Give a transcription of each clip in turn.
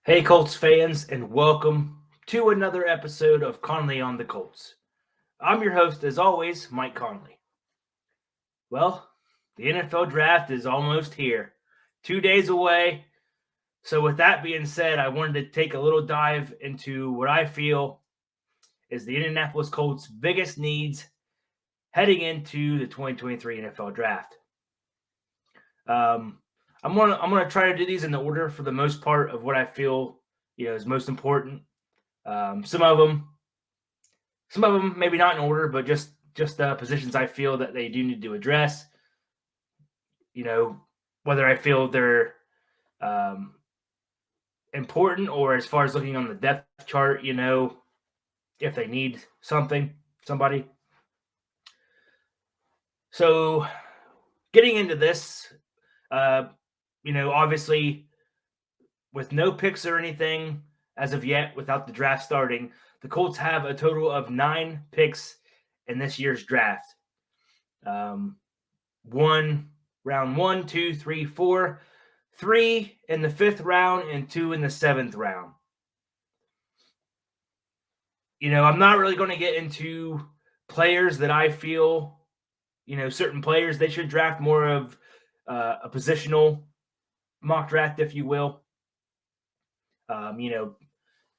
Hey, Colts fans, and welcome to another episode of Conley on the Colts. I'm your host, as always, Mike Conley. Well, the NFL draft is almost here, 2 days away. So, with that being said, I wanted to take a little dive into what I feel is the Indianapolis Colts' biggest needs heading into the 2023 NFL draft. I'm gonna try to do these in the order for the most part of what I feel is most important. Some of them maybe not in order, but just positions I feel that they do need to address. Whether I feel they're um, important or as far as looking on the depth chart, if they need somebody. So getting into this, obviously with no picks or anything as of yet, without the draft starting, the Colts have a total of 9 picks in this year's draft. Round 1, 2, 3, 4, 3 in the 5th round, and 2 in the 7th round. I'm not really going to get into players that I feel, certain players they should draft, more of a positional mock draft, if you will.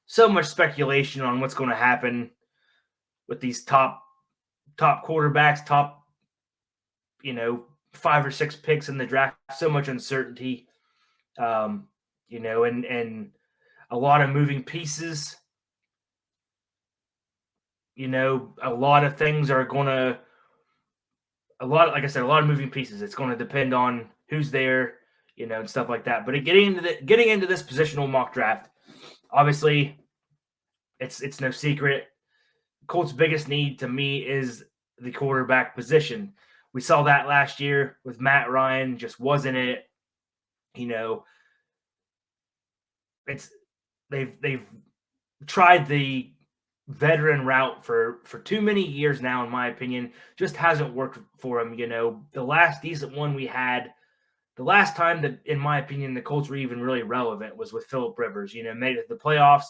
So much speculation on what's going to happen with these top quarterbacks, top, 5 or 6 picks in the draft. So much uncertainty, and a lot of moving pieces. A lot of things are going to, like I said, a lot of moving pieces. It's going to depend on who's there, and stuff like that. But getting into this positional mock draft, obviously, it's no secret. Colts' biggest need to me is the quarterback position. We saw that last year with Matt Ryan, just wasn't it. It's they've tried the veteran route for too many years now, in my opinion. Just hasn't worked for him. The last decent one we had, the last time that, in my opinion, the Colts were even really relevant was with Phillip Rivers. Made it to the playoffs.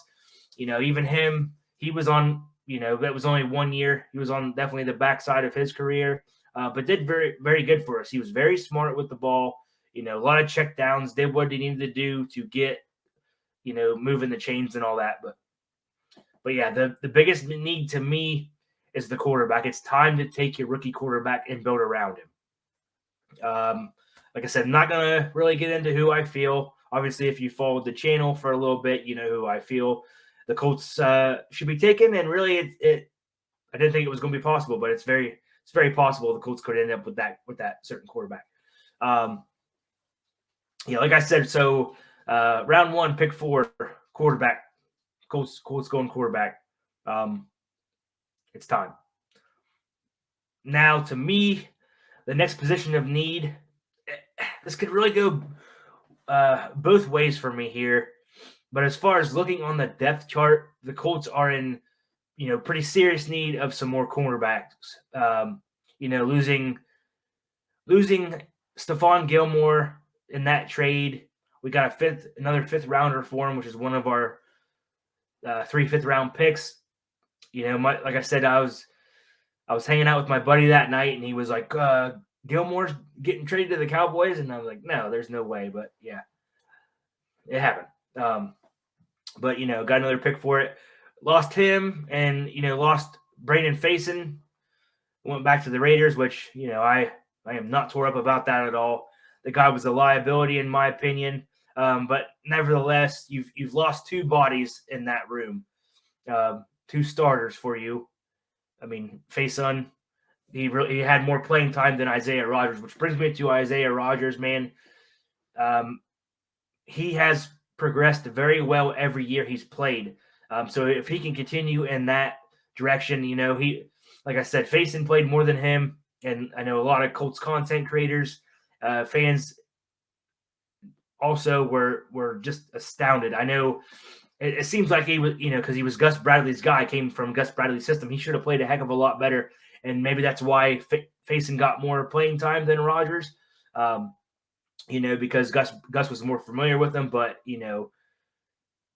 Even him, he was on. That was only 1 year. He was on definitely the backside of his career, but did very, very good for us. He was very smart with the ball. A lot of check downs, did what he needed to do to get, moving the chains and all that. But yeah, the biggest need to me is the quarterback. It's time to take your rookie quarterback and build around him. Like I said, I'm not going to really get into who I feel. Obviously, if you followed the channel for a little bit, you know who I feel the Colts should be taken. And really, I didn't think it was going to be possible, but it's very possible the Colts could end up with that certain quarterback. Like I said, so round 1, pick 4, quarterback. Colts going quarterback. It's time. Now, to me, the next position of need, this could really go both ways for me here. But as far as looking on the depth chart, the Colts are in, pretty serious need of some more cornerbacks. Losing Stephon Gilmore in that trade, we got another 5th rounder for him, which is one of our 3 5th-round picks. Like I said, I was hanging out with my buddy that night, and he was like, Gilmore's getting traded to the Cowboys, and I was like, no, there's no way. But yeah, it happened. But got another pick for it. Lost him, and lost Brandon Faison. Went back to the Raiders, which I am not tore up about that at all. The guy was a liability in my opinion. But nevertheless, you've lost 2 bodies in that room, 2 starters for you. I mean, Faison, he had more playing time than Isaiah Rodgers, which brings me to Isaiah Rodgers, man. He has progressed very well every year he's played. So if he can continue in that direction, he, like I said, Faison played more than him, and I know a lot of Colts content creators, fans also were just astounded. I know it seems like he was, because he was Gus Bradley's guy, came from Gus Bradley's system. He should have played a heck of a lot better, and maybe that's why Faison got more playing time than Rodgers. Because Gus was more familiar with him, but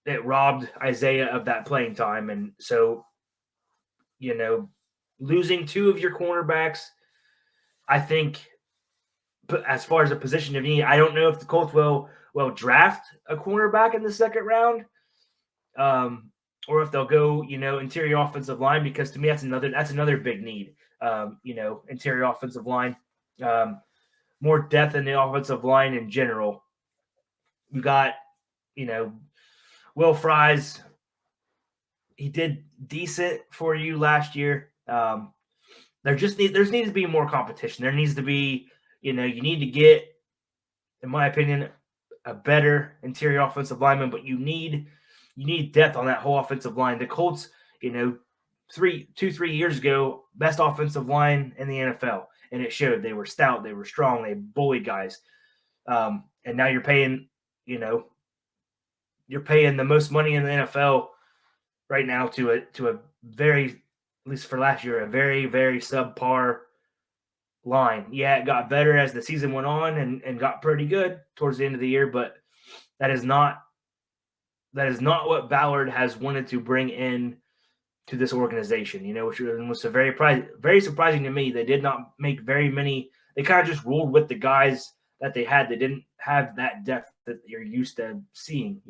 it robbed Isaiah of that playing time. And so, you know, losing two of your cornerbacks, I think, as far as a position of need, I don't know if the Colts will draft a cornerback in the second round, or if they'll go, interior offensive line, because to me that's another big need. Interior offensive line, um, more depth in the offensive line in general. You got, you know, Will Fries. He did decent for you last year. There needs to be more competition. There needs to be, you need to get, in my opinion, a better interior offensive lineman, but you need depth on that whole offensive line. The Colts, 3 years ago, best offensive line in the NFL, and it showed. They were stout, they were strong, they bullied guys. And now you're paying the most money in the NFL right now to a very, at least for last year, a very, very subpar line. Yeah, it got better as the season went on and got pretty good towards the end of the year, but that is not what Ballard has wanted to bring in to this organization, which was very surprising to me. They did not make very many. They kind of just rolled with the guys that they had. They didn't have that depth that you're used to seeing,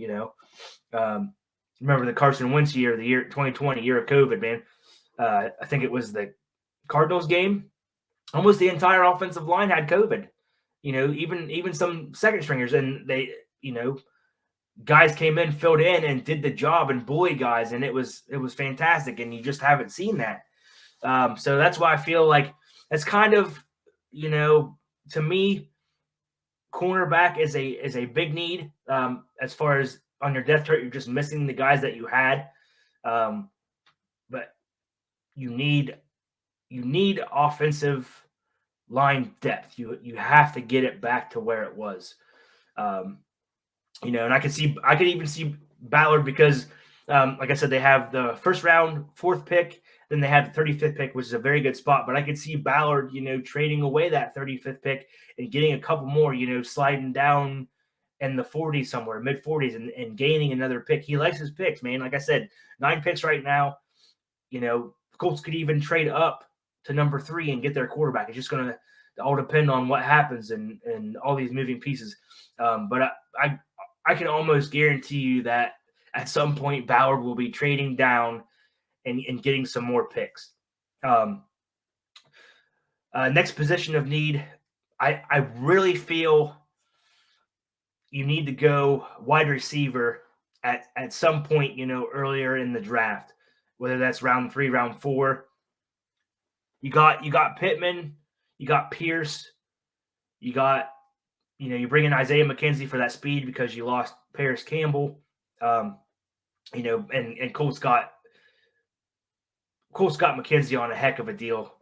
remember the Carson Wentz year, the year 2020, year of COVID, man. I think it was the Cardinals game. Almost the entire offensive line had COVID. Even some second stringers, and they, guys came in, filled in, and did the job and bully guys, and it was fantastic. And you just haven't seen that. So that's why I feel like that's kind of, to me, cornerback is a big need. As far as on your depth chart, you're just missing the guys that you had. But you need offensive line depth. You have to get it back to where it was. And I could even see Ballard, because, like I said, they have the first round, 4th pick, then they have the 35th pick, which is a very good spot. But I could see Ballard, trading away that 35th pick and getting a couple more, sliding down in the 40s somewhere, mid 40s, and gaining another pick. He likes his picks, man. Like I said, 9 picks right now. Colts could even trade up to number 3 and get their quarterback. It's just going to all depend on what happens and all these moving pieces. But I can almost guarantee you that at some point Ballard will be trading down and getting some more picks. Next position of need, I really feel you need to go wide receiver at some point, earlier in the draft, whether that's round 3, round 4. You got Pittman, you got Pierce, you got, you bring in Isaiah McKenzie for that speed because you lost Paris Campbell. And Colts got McKenzie on a heck of a deal.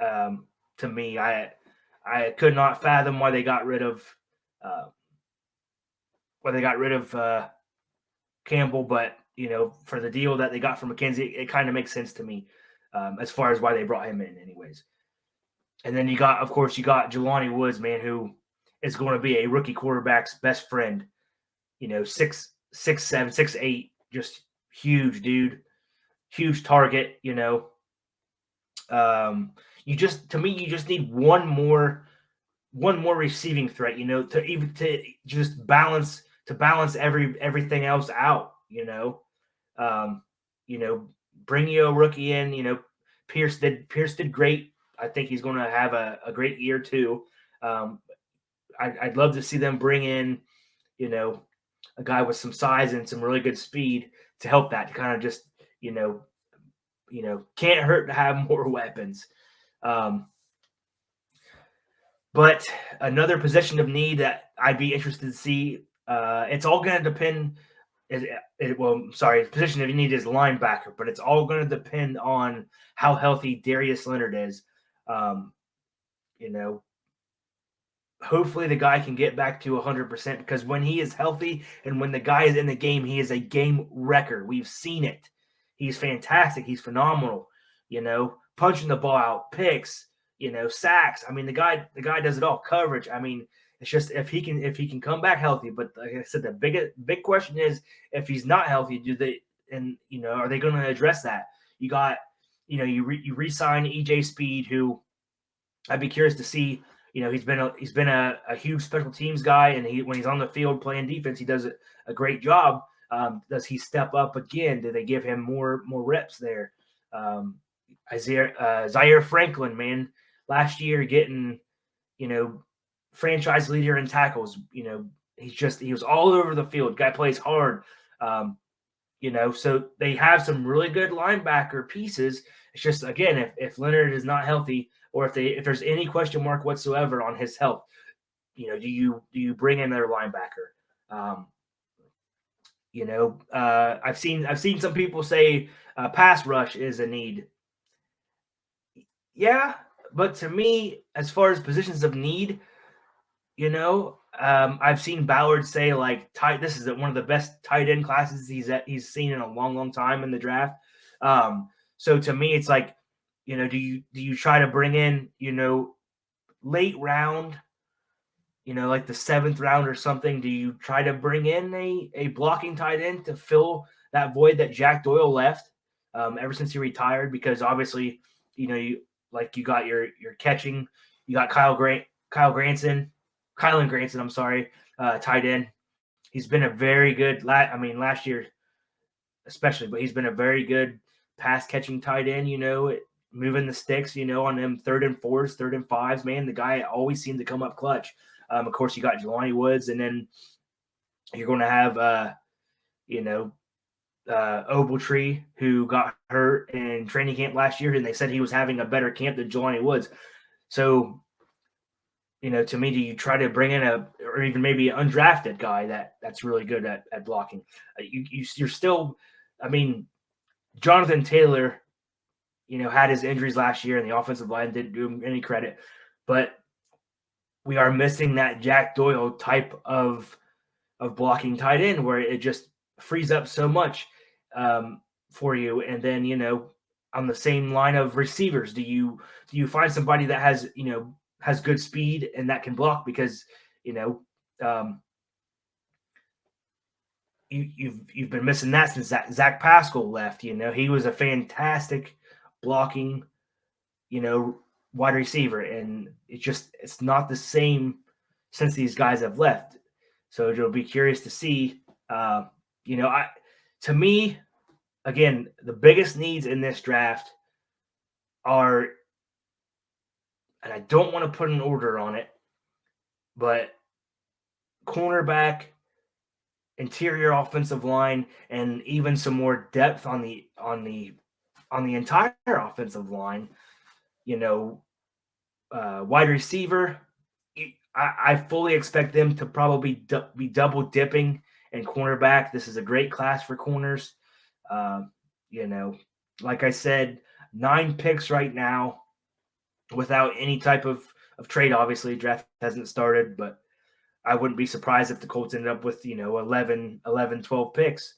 To me, I could not fathom why they got rid of Campbell, but for the deal that they got from McKenzie, it kind of makes sense to me, as far as why they brought him in, anyways. And then you got Jelani Woods, man, who is going to be a rookie quarterback's best friend. 6'7", 6'8", just huge dude, huge target. You just need one more receiving threat. To just balance everything else out. Bring you a rookie in. Pierce did great. I think he's going to have a great year too. I'd love to see them bring in, a guy with some size and some really good speed to help that, to kind of just, can't hurt to have more weapons. But another position of need that I'd be interested to see, it's all going to depend. Position of need is linebacker, but it's all going to depend on how healthy Darius Leonard is. Hopefully the guy can get back to 100%, because when he is healthy and when the guy is in the game, he is a game wrecker. We've seen it. He's fantastic. He's phenomenal. Punching the ball out, picks, sacks. I mean, the guy does it all. Coverage. I mean, It's just if he can come back healthy. But like I said, the big question is if he's not healthy, do they and are they going to address that? You got you re-sign EJ Speed, who I'd be curious to see. He's been a huge special teams guy, and when he's on the field playing defense, he does a great job. Does he step up again? Do they give him more reps there? Um, Zaire Franklin, man, last year getting you know franchise leader in tackles. He was all over the field. Guy plays hard. Um, so they have some really good linebacker pieces. It's just again, if Leonard is not healthy, or if there's any question mark whatsoever on his health, do you bring in their linebacker? Um, I've seen some people say pass rush is a need. Yeah, but to me, as far as positions of need, I've seen Ballard say like tight. This is one of the best tight end classes he's seen in a long, long time in the draft. So to me, it's like, do you try to bring in, late round, like the seventh round or something? Do you try to bring in a blocking tight end to fill that void that Jack Doyle left ever since he retired? Because obviously, you got your catching, you got Kylan Granson, I'm sorry, tight end. He's been a very good, last year especially, but he's been a very good pass catching tight end, moving the sticks, on them third and fours, third and fives, man. The guy always seemed to come up clutch. Of course, you got Jelani Woods, and then you're going to have, Ogletree, who got hurt in training camp last year, and they said he was having a better camp than Jelani Woods. So, to me, do you try to bring in or even maybe an undrafted guy that's really good at blocking? You're still, I mean, Jonathan Taylor, had his injuries last year, and the offensive line didn't do him any credit. But we are missing that Jack Doyle type of blocking tight end where it just frees up so much for you. And then, on the same line of receivers, do you find somebody that has good speed and that can block? Because um, you've been missing that since Zach Pascal left. He was a fantastic blocking, wide receiver, and it's not the same since these guys have left. So you'll be curious to see. To me, again, the biggest needs in this draft are, and I don't want to put an order on it, but cornerback, interior offensive line, and even some more depth on the entire offensive line. Wide receiver, I fully expect them to probably be double dipping in cornerback. This is a great class for corners. You know, like I said, 9 picks right now without any type of trade. Obviously, draft hasn't started, but I wouldn't be surprised if the Colts ended up with, 11, 12 picks.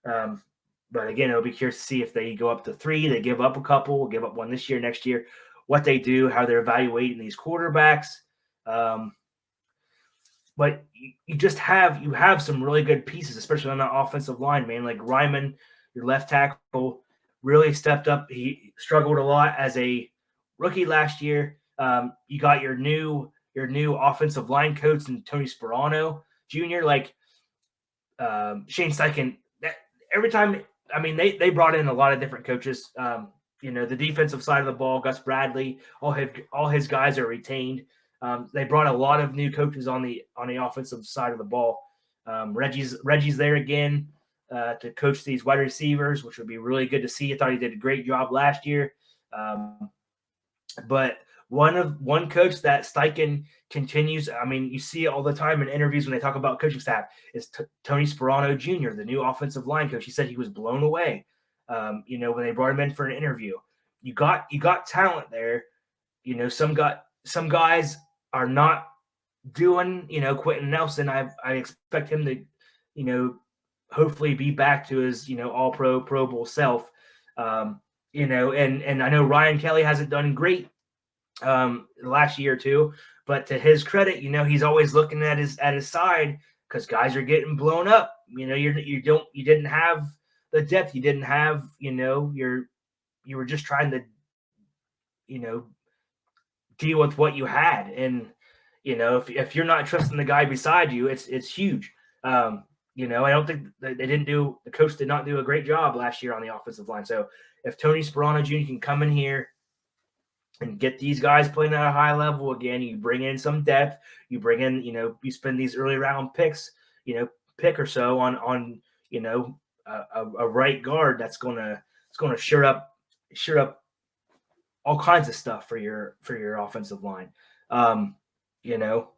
But again, I'll be curious to see if they go up to 3, they give up a couple, give up one this year, next year, what they do, how they're evaluating these quarterbacks. But you have some really good pieces, especially on the offensive line, man. Like Ryman, your left tackle, really stepped up. He struggled a lot as a rookie last year. You got your new offensive line coach and Tony Sperano Jr. Like Shane Steichen. Every time, they brought in a lot of different coaches. The defensive side of the ball, Gus Bradley, all his guys are retained. They brought a lot of new coaches on the offensive side of the ball. Reggie's there again to coach these wide receivers, which would be really good to see. I thought he did a great job last year. But one coach that Steichen continues, you see it all the time in interviews when they talk about coaching staff, is Tony Sperano Jr., the new offensive line coach. He said he was blown away, when they brought him in for an interview. You got talent there. Some guys are not doing, Quentin Nelson. I expect him to, hopefully be back to his, all Pro Bowl self. And I know Ryan Kelly hasn't done great the last year or two. But to his credit, he's always looking at his side because guys are getting blown up. You didn't have the depth. You didn't have you were just trying to you know deal with what you had, and if you're not trusting the guy beside you, it's huge. I don't think the coach did not do a great job last year on the offensive line. So if Tony Sperano Jr. can come in here and get these guys playing at a high level again, you bring in some depth, you bring in, you spend these early round picks, pick or so on a right guard it's gonna sure up all kinds of stuff for your offensive line. You know,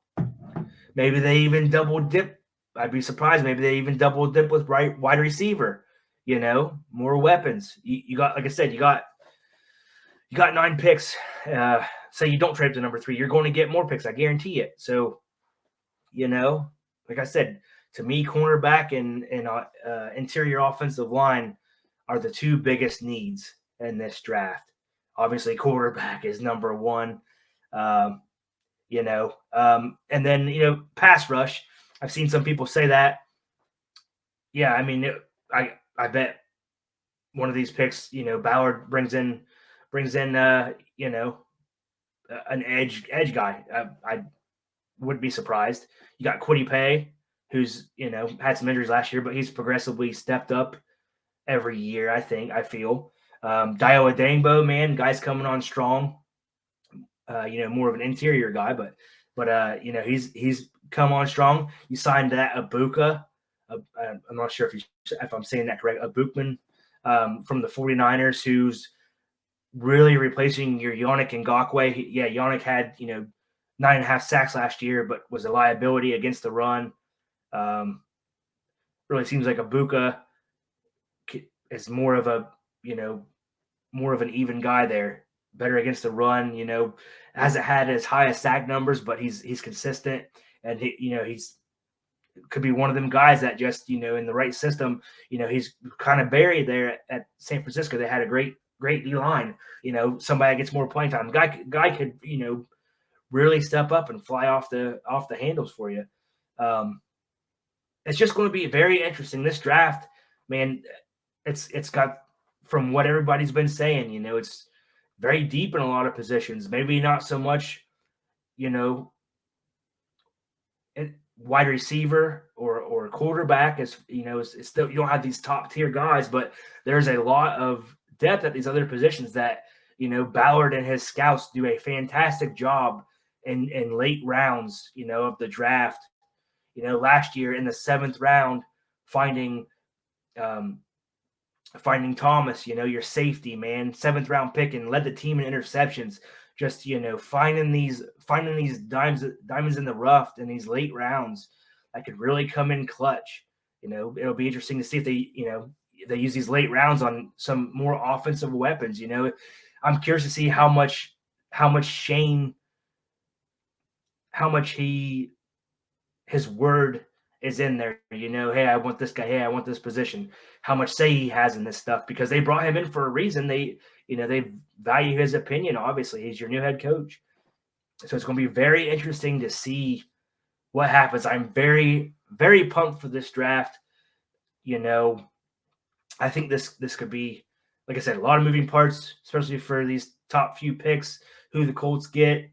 maybe they even double dip. I'd be surprised. Maybe they even double dip with wide receiver. More weapons. You got, like I said, you got 9 picks. Say you don't trade to number 3, you're going to get more picks. I guarantee it. So, like I said, to me, cornerback and interior offensive line are the 2 biggest needs in this draft. Obviously, quarterback is number 1. And then pass rush. I've seen some people say that. Yeah, I mean, I bet one of these picks, Ballard brings in an edge guy. I would be surprised. You got Kwity Paye, who's had some injuries last year, but he's progressively stepped up every year. I feel. Dio Adangbo, man, guy's coming on strong. More of an interior guy, but he's come on strong. You signed that Abuka. I'm not sure if I'm saying that correct. Abukman from the 49ers, who's really replacing your Yannick Ngakoue. Yannick had 9.5 sacks last year, but was a liability against the run. Really seems like Abuka is more of an even guy there, better against the run. Hasn't had as high as sack numbers, but he's consistent, and he's could be one of them guys that just in the right system. He's kind of buried there at San Francisco. They had a great D line. Somebody that gets more playing time. Guy could really step up and fly off the handles for you. It's just going to be very interesting. This draft, man, it's got, from what everybody's been saying, it's very deep in a lot of positions. Maybe not so much, wide receiver or quarterback, as it's still, you don't have these top tier guys, but there's a lot of depth at these other positions that Ballard and his scouts do a fantastic job in late rounds of the draft. Last year in the 7th round, finding Thomas, your safety, man, 7th round pick, and led the team in interceptions. Just finding these diamonds in the rough in these late rounds that could really come in clutch. It'll be interesting to see if they use these late rounds on some more offensive weapons. I'm curious to see how much his word is in there. Hey, I want this guy. Hey, I want this position. How much say he has in this stuff, because they brought him in for a reason. They value his opinion. Obviously, he's your new head coach. So it's going to be very interesting to see what happens. I'm very, very pumped for this draft. I think this could be, like I said, a lot of moving parts, especially for these top few picks, who the Colts get.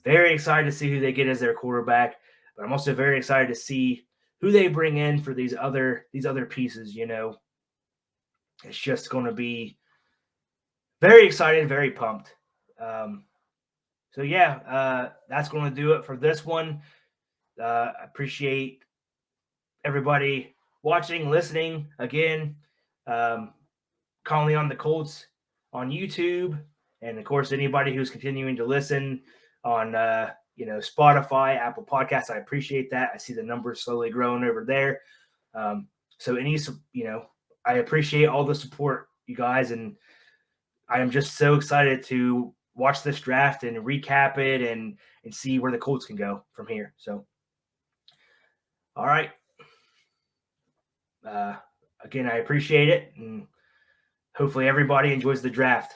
Very excited to see who they get as their quarterback, but I'm also very excited to see who they bring in for these other pieces. It's just going to be very excited, very pumped. So yeah, that's going to do it for this one. I appreciate everybody watching, listening again. Calling on the Colts on YouTube, and of course anybody who's continuing to listen on Spotify, Apple Podcasts. I appreciate that. I see the numbers slowly growing over there. So I appreciate all the support, you guys, and I am just so excited to watch this draft and recap it and see where the Colts can go from here. So, all right. Again, I appreciate it, and hopefully everybody enjoys the draft.